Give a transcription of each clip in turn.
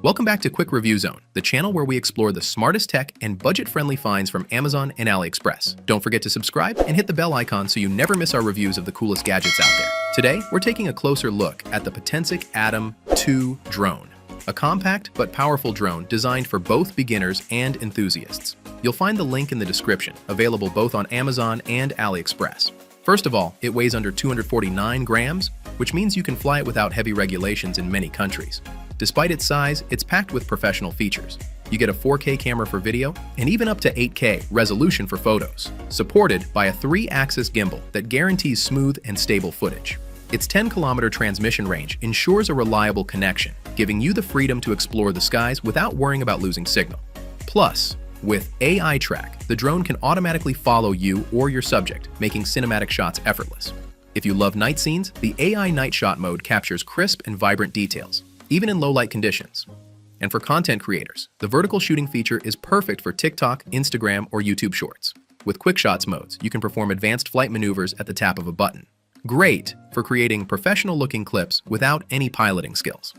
Welcome back to Quick Review Zone, the channel where we explore the smartest tech and budget-friendly finds from Amazon and AliExpress. Don't forget to subscribe and hit the bell icon so you never miss our reviews of the coolest gadgets out there. Today, we're taking a closer look at the Potensic Atom 2 drone, a compact but powerful drone designed for both beginners and enthusiasts. You'll find the link in the description, available both on Amazon and AliExpress. First of all, it weighs under 249 grams, which means you can fly it without heavy regulations in many countries. Despite its size, it's packed with professional features. You get a 4K camera for video and even up to 8K resolution for photos, supported by a 3-axis gimbal that guarantees smooth and stable footage. Its 10-kilometer transmission range ensures a reliable connection, giving you the freedom to explore the skies without worrying about losing signal. Plus, with AI Track, the drone can automatically follow you or your subject, making cinematic shots effortless. If you love night scenes, the AI Night Shot mode captures crisp and vibrant details, even in low-light conditions. And for content creators, the vertical shooting feature is perfect for TikTok, Instagram, or YouTube Shorts. With QuickShots modes, you can perform advanced flight maneuvers at the tap of a button. Great for creating professional-looking clips without any piloting skills.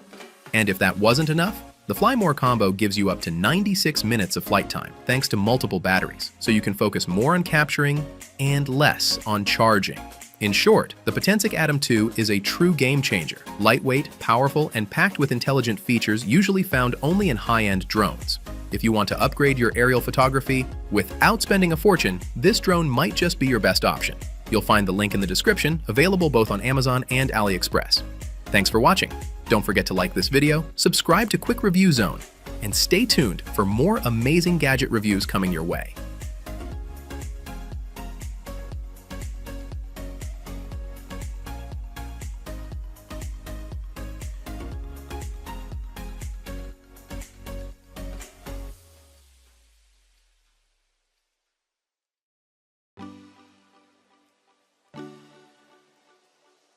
And if that wasn't enough, the Fly More combo gives you up to 96 minutes of flight time thanks to multiple batteries, so you can focus more on capturing and less on charging. In short, the Potensic Atom 2 is a true game changer, lightweight, powerful, and packed with intelligent features usually found only in high-end drones. If you want to upgrade your aerial photography without spending a fortune, this drone might just be your best option. You'll find the link in the description, available both on Amazon and AliExpress. Thanks for watching. Don't forget to like this video, subscribe to Quick Review Zone, and stay tuned for more amazing gadget reviews coming your way.